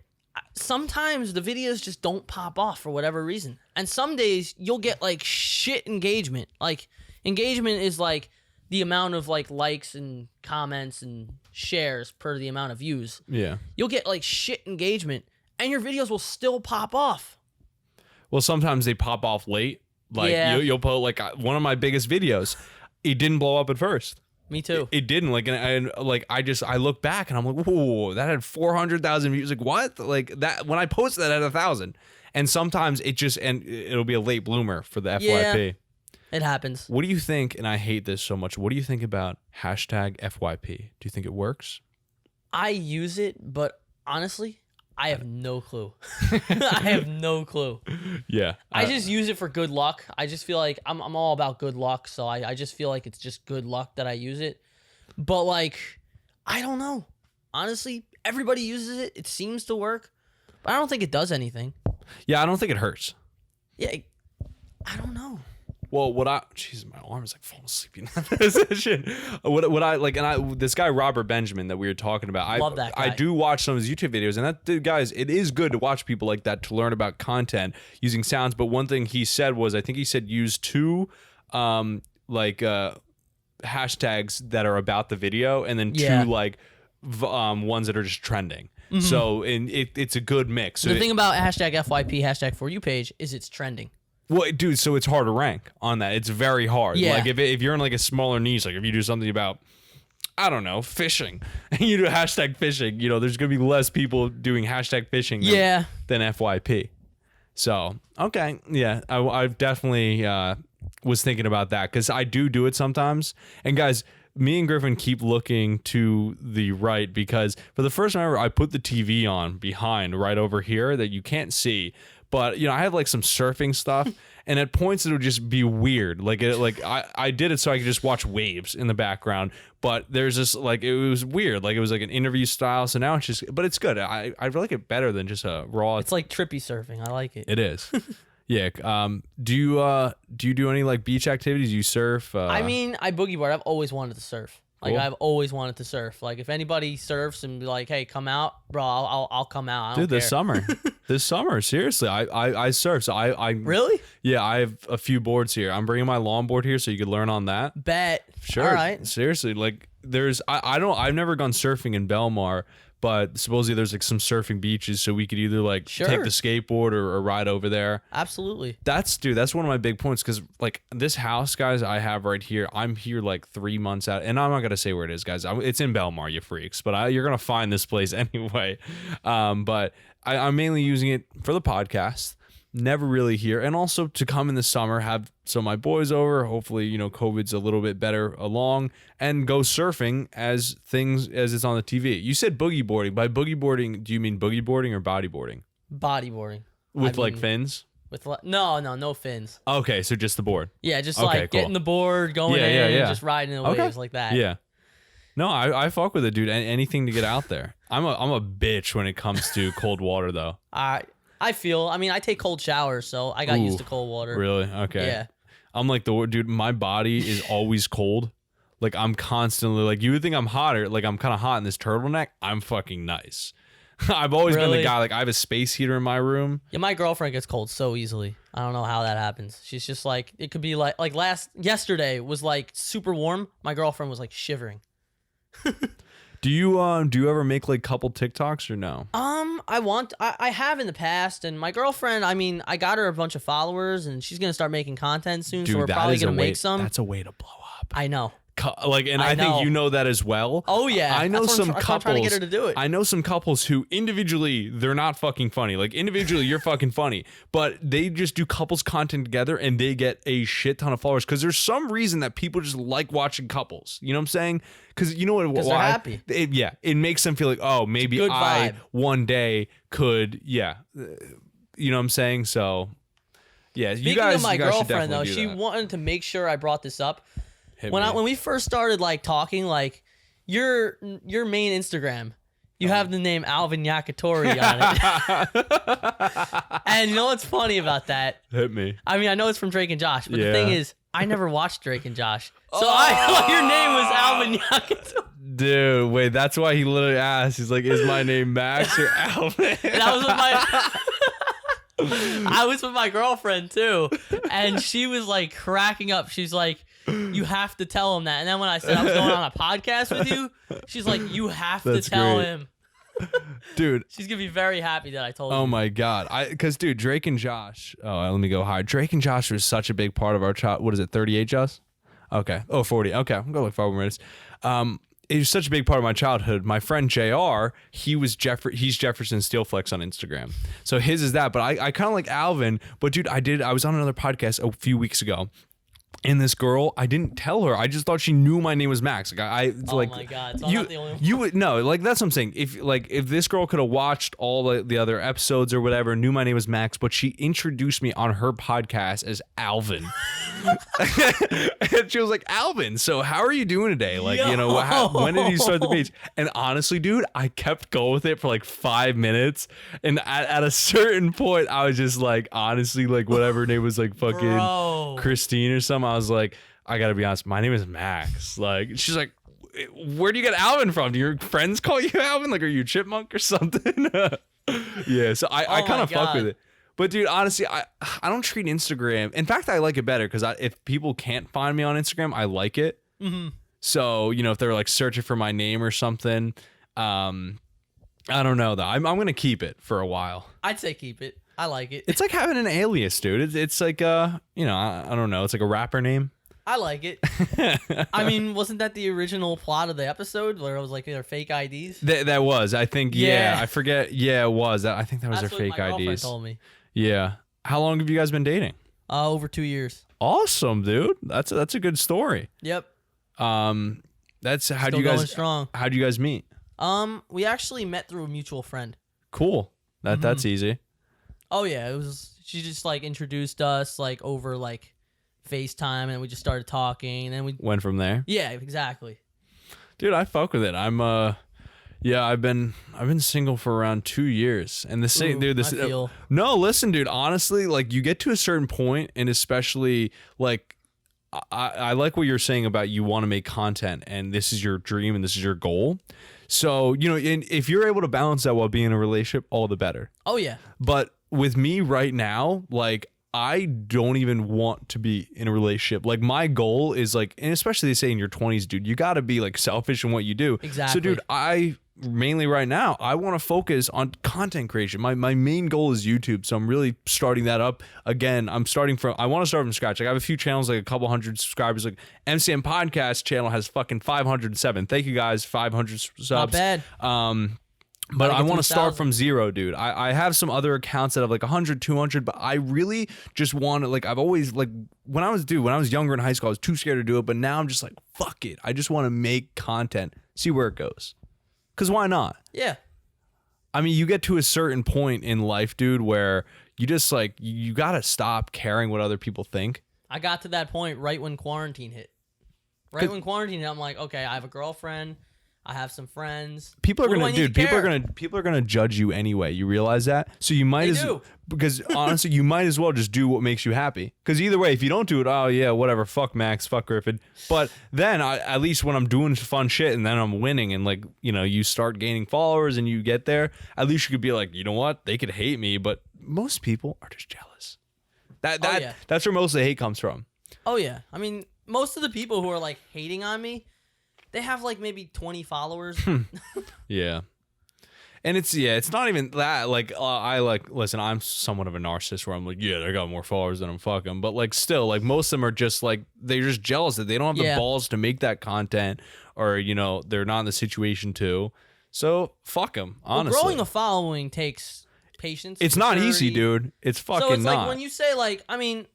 S2: sometimes the videos just don't pop off for whatever reason. And some days you'll get like shit engagement. Like engagement is like the amount of like likes and comments and shares per the amount of views.
S1: Yeah. You'll
S2: get like shit engagement and your videos will still pop off.
S1: Well, sometimes they pop off late. Like you'll put like one of my biggest videos. It didn't blow up at first.
S2: Me too.
S1: It didn't. Like, and like I look back and I'm like, whoa, that had 400,000 views. Like what? Like that when I posted that at 1,000. And sometimes it'll be a late bloomer for the FYP.
S2: It happens.
S1: What do you think, and I hate this so much, what do you think about hashtag FYP? Do you think it works?
S2: I use it, but honestly, I have no clue. I have no clue.
S1: Yeah.
S2: I just use it for good luck. I just feel like I'm all about good luck, so I just feel like it's just good luck that I use it. But, like, I don't know. Honestly, everybody uses it. It seems to work, but I don't think it does anything.
S1: Yeah, I don't think it hurts.
S2: Yeah, I don't know.
S1: Well, Jesus, my arm is like falling asleep in that position. What I like, and this guy Robert Benjamin that we were talking about, I
S2: love that guy.
S1: I do watch some of his YouTube videos, and that dude, guys, it is good to watch people like that to learn about content using sounds. But one thing he said was, I think he said use two, hashtags that are about the video, and then two ones that are just trending. Mm-hmm. So it's a good mix. So
S2: the thing about hashtag FYP, hashtag For You page, is it's trending.
S1: Well, dude, so it's hard to rank on that. It's very hard.
S2: Yeah.
S1: Like if you're in like a smaller niche, like if you do something about, I don't know, fishing, and you do hashtag fishing, there's gonna be less people doing hashtag fishing than FYP. So okay, yeah, I definitely was thinking about that because I do it sometimes. And guys, me and Griffin keep looking to the right because for the first time ever, I put the TV on behind right over here that you can't see. But I have like some surfing stuff, and at points it would just be weird. I did it so I could just watch waves in the background. But there's this it was weird. Like it was like an interview style. So now it's just, but it's good. I like it better than just a raw.
S2: It's like trippy surfing. I like it.
S1: It is. Yeah. Do you do any like beach activities? You surf?
S2: I mean, I boogie board. I've always wanted to surf. Like
S1: cool.
S2: I've always wanted to surf. Like if anybody surfs and be like, "Hey, come out, bro," I'll come out. I don't care.
S1: This summer, seriously, I surf. So I
S2: really,
S1: yeah, I have a few boards here. I'm bringing my longboard here so you could learn on that.
S2: Bet.
S1: Sure.
S2: All right.
S1: Seriously, like I've never gone surfing in Belmar, but supposedly there's like some surfing beaches, so we could either like take the skateboard or ride over there.
S2: Absolutely.
S1: That's one of my big points because like this house, guys, I have right here. I'm here like 3 months out, and I'm not gonna say where it is, guys. It's in Belmar, you freaks. But you're gonna find this place anyway. But I'm mainly using it for the podcast. Never really here, and also to come in the summer, have some of my boys over. Hopefully, COVID's a little bit better along, and go surfing as it's on the TV. You said boogie boarding. By boogie boarding, do you mean boogie boarding or bodyboarding?
S2: Bodyboarding
S1: With fins?
S2: With no fins.
S1: Okay, so just the board.
S2: Yeah, just like getting the board, going in, just riding the waves like that.
S1: Yeah. No, I fuck with it, dude. Anything to get out there. I'm a bitch when it comes to cold water, though.
S2: I take cold showers, so I got used to cold water.
S1: Really? Okay.
S2: Yeah.
S1: I'm like dude, my body is always cold. Like I'm constantly like, you would think I'm hotter. Like I'm kind of hot in this turtleneck. I'm fucking nice. I've always been the guy, like I have a space heater in my room.
S2: Yeah, my girlfriend gets cold so easily. I don't know how that happens. She's just like, it could be like yesterday was like super warm. My girlfriend was like shivering.
S1: Do you ever make like couple TikToks or no?
S2: I have in the past, and my girlfriend, I got her a bunch of followers, and she's gonna start making content soon,
S1: Dude,
S2: so we're probably gonna make some.
S1: That's a way to blow up.
S2: I know.
S1: I think you know that as well.
S2: Oh yeah,
S1: I know some couples.
S2: I'm trying to get her to do it.
S1: I know some couples who individually they're not fucking funny. Like individually you're fucking funny, but they just do couples content together and they get a shit ton of followers because there's some reason that people just like watching couples. You know what I'm saying? Because you know what?
S2: Because they're happy.
S1: It makes them feel like, oh, maybe I one day could. Yeah, you know what I'm saying? So yeah,
S2: Speaking of my girlfriend though, she wanted to make sure I brought this up. When we first started like talking, like your main Instagram, you have the name Alvin Yakitori on it. And you know what's funny about that?
S1: Hit me.
S2: I know it's from Drake and Josh, but the thing is, I never watched Drake and Josh. So I thought your name was Alvin Yakitori.
S1: Dude, wait, that's why he literally asked. He's like, is my name Max or Alvin?
S2: And I was with my girlfriend too, and she was like cracking up. She's like, you have to tell him that. And then when I said I was going on a podcast with you, she's like, you have to tell him.
S1: Dude.
S2: She's going to be very happy that I told you.
S1: Oh my God. Because, dude, Drake and Josh. Oh, let me go higher. Drake and Josh was such a big part of our child. What is it, 38, Josh? Okay. Oh, 40. Okay. I'm going like 5 more minutes. It was such a big part of my childhood. My friend JR, he's Jefferson Steelflex on Instagram. So his is that. But I kind of like Alvin. But, dude, I was on another podcast a few weeks ago. And this girl, I didn't tell her. I just thought she knew my name was Max. Like
S2: Oh
S1: like,
S2: my God. So I'm not the only one.
S1: You would no, like that's what I'm saying. If this girl could have watched all the other episodes or whatever, knew my name was Max, but she introduced me on her podcast as Alvin. And she was like, Alvin, so how are you doing today? Like, you know, when did you start the page? And honestly, dude, I kept going with it for like 5 minutes. And at a certain point, I was just like, honestly, like whatever her name was, like fucking Christine or something. I was like, I gotta be honest, my name is Max. Like, she's like, where do you get Alvin from? Do your friends call you Alvin? Like, are you a chipmunk or something? Yeah, so I kind of fuck with it. But dude, honestly, I don't treat Instagram. In fact, I like it better because if people can't find me on Instagram, I like it. Mm-hmm. So, you know, if they're like searching for my name or something, I don't know though. I'm gonna keep it for a while.
S2: I'd say keep it. I like it.
S1: It's like having an alias, dude. It's like you know, I don't know. It's like a rapper name.
S2: I like it. I mean, wasn't that the original plot of the episode where it was like their fake IDs?
S1: That was, I think. Yeah, I forget. Yeah, it was. I think that was
S2: That's
S1: their fake
S2: what my girlfriend
S1: IDs.
S2: told me.
S1: Yeah. How long have you guys been dating?
S2: Over 2 years.
S1: Awesome, dude. That's a good story.
S2: Yep.
S1: That's how do
S2: Still
S1: you guys
S2: going strong.
S1: How do you guys meet?
S2: We actually met through a mutual friend.
S1: Cool. That's easy.
S2: Oh yeah, she just like introduced us like over like FaceTime, and we just started talking, and then we
S1: went from there.
S2: Yeah, exactly.
S1: Dude, I fuck with it. Yeah, I've been single for around 2 years, and the same, dude. This no, listen, dude. Honestly, like you get to a certain point, and especially like I like what you're saying about you want to make content, and this is your dream, and this is your goal. So you know, if you're able to balance that while being in a relationship, all the better.
S2: Oh yeah.
S1: But with me right now, like I don't even want to be in a relationship. Like my goal is like, and especially they say in your 20s, dude, you got to be like selfish in what you do.
S2: Exactly.
S1: So dude, I mainly right now, I want to focus on content creation. My main goal is YouTube. So I'm really starting that up again. I want to start from scratch. Like I have a few channels, like a couple hundred subscribers. Like MCM podcast channel has fucking 507. Thank you guys. 500 subs.
S2: Not bad.
S1: But I want to start from zero, dude. I have some other accounts that have like 100, 200, but I really just want to, like, I've always, like, when I was younger in high school, I was too scared to do it, but now I'm just like, fuck it. I just want to make content, see where it goes. Because why not?
S2: Yeah.
S1: I mean, you get to a certain point in life, dude, where you just, like, you got to stop caring what other people think.
S2: I got to that point right when quarantine hit. Right when quarantine hit, I'm like, okay, I have a girlfriend. I have some friends. People are
S1: gonna judge you anyway. You realize that? So you might because honestly, you might as well just do what makes you happy. Because either way, if you don't do it, oh yeah, whatever, fuck Max, fuck Griffin. But then at least when I'm doing fun shit and then I'm winning and like, you know, you start gaining followers and you get there, at least you could be like, you know what? They could hate me, but most people are just jealous. That's where most of the hate comes from.
S2: Oh yeah. I mean, most of the people who are like hating on me, they have like maybe 20 followers.
S1: Yeah. And it's not even that. Like, listen, I'm somewhat of a narcissist where I'm like, yeah, they got more followers than I'm fucking. But like, still, like, most of them are just like, they're just jealous that they don't have the balls to make that content, or, you know, they're not in the situation to. So fuck them, honestly.
S2: Well, growing a following takes patience.
S1: It's not easy, dude. It's fucking not. So it's
S2: like when you say, like, I mean,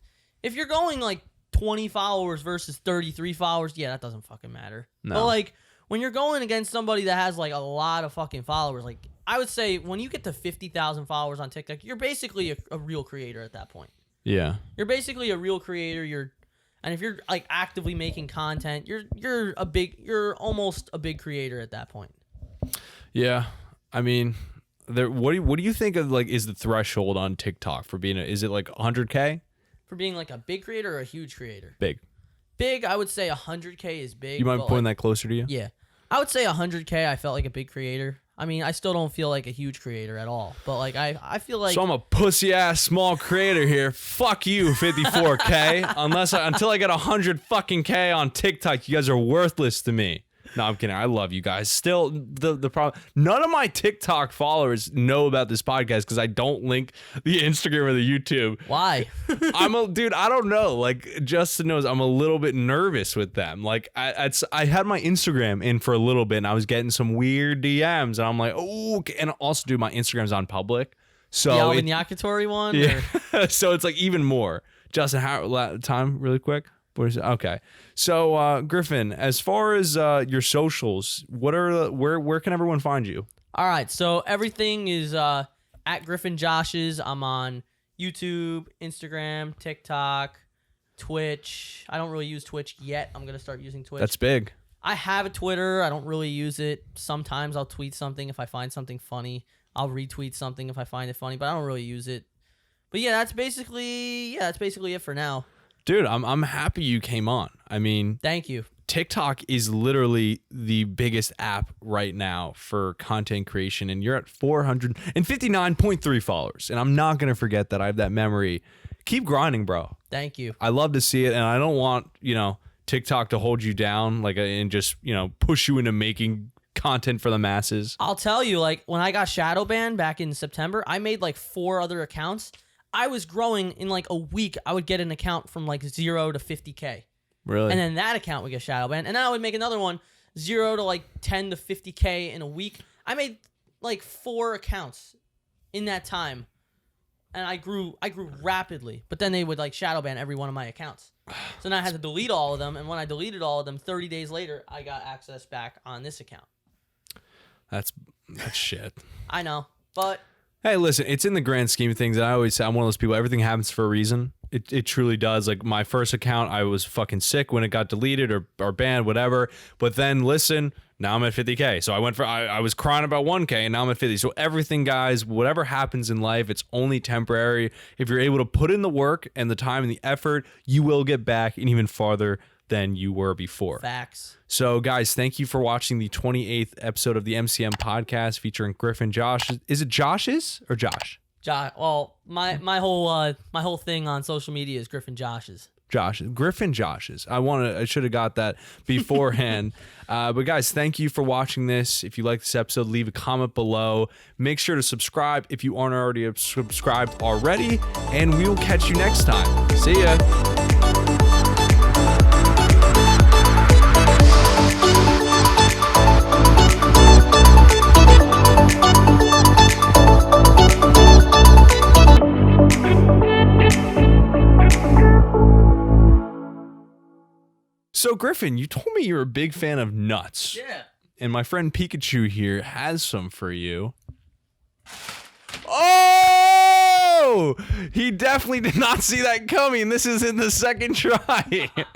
S2: if you're going like 20 followers versus 33 followers, yeah, that doesn't fucking matter. No. But like when you're going against somebody that has like a lot of fucking followers, like I would say when you get to 50,000 followers on TikTok, you're basically a real creator at that point. Yeah. You're basically a real creator. And if you're like actively making content, you're almost a big creator at that point. Yeah. I mean, what do you think of like is the threshold on TikTok for being is it like 100K? For being like a big creator or a huge creator? Big, I would say 100K is big. You mind putting that closer to you? Yeah. I would say 100K, I felt like a big creator. I mean, I still don't feel like a huge creator at all. But like, I feel like... So I'm a pussy-ass small creator here. Fuck you, 54K. Until I get 100 fucking K on TikTok, you guys are worthless to me. No, I'm kidding. I love you guys. Still, the problem, none of my TikTok followers know about this podcast because I don't link the Instagram or the YouTube. Why? Dude, I don't know. Like, Justin knows I'm a little bit nervous with them. Like, I had my Instagram in for a little bit and I was getting some weird DMs and I'm like, oh, okay. And also, dude, my Instagram's on public. So the Alvin Yakitori one? Yeah. So it's like even more. Justin, how time really quick?
S1: Okay. So, Griffin, as far as your socials, where can everyone find you?
S2: All right, so everything is at Griffin Joshes. I'm on YouTube, Instagram, TikTok, Twitch. I don't really use Twitch yet. I'm going to start using Twitch.
S1: That's big.
S2: I have a Twitter. I don't really use it. Sometimes I'll tweet something if I find something funny. I'll retweet something if I find it funny, but I don't really use it. But yeah, that's basically it for now.
S1: Dude, I'm happy you came on. I mean,
S2: thank you.
S1: TikTok is literally the biggest app right now for content creation, and you're at 459.3 followers. And I'm not gonna forget that. I have that memory. Keep grinding, bro.
S2: Thank you.
S1: I love to see it, and I don't want TikTok to hold you down, and just push you into making content for the masses.
S2: I'll tell you, when I got shadow banned back in September, I made 4 other accounts. I was growing in a week. I would get an account from 0 to 50K.
S1: Really?
S2: And then that account would get shadow banned. And then I would make another one 0 to 10 to 50K in a week. I made 4 accounts in that time. And I grew rapidly. But then they would shadow ban every one of my accounts. So then I had to delete all of them. And when I deleted all of them, 30 days later, I got access back on this account.
S1: That's shit.
S2: I know. But
S1: hey, listen, it's in the grand scheme of things. I always say I'm one of those people, everything happens for a reason. It truly does. My first account, I was fucking sick when it got deleted or banned, whatever. But then listen, now I'm at 50K. So I was crying about 1K and now I'm at 50. So everything, guys, whatever happens in life, it's only temporary. If you're able to put in the work and the time and the effort, you will get back and even farther than you were before.
S2: Facts.
S1: So, guys, thank you for watching the 28th episode of the MCM podcast featuring Griffin Josh. Is it Josh's or Josh?
S2: Josh. Well, my whole thing on social media is Griffin Josh's.
S1: Griffin Josh's. I should have got that beforehand. But guys, thank you for watching this. If you like this episode, leave a comment below. Make sure to subscribe if you aren't already subscribed already, and we will catch you next time. See ya. So, Griffin, you told me you're a big fan of nuts.
S2: Yeah.
S1: And my friend Pikachu here has some for you. Oh! He definitely did not see that coming. This is in the second try.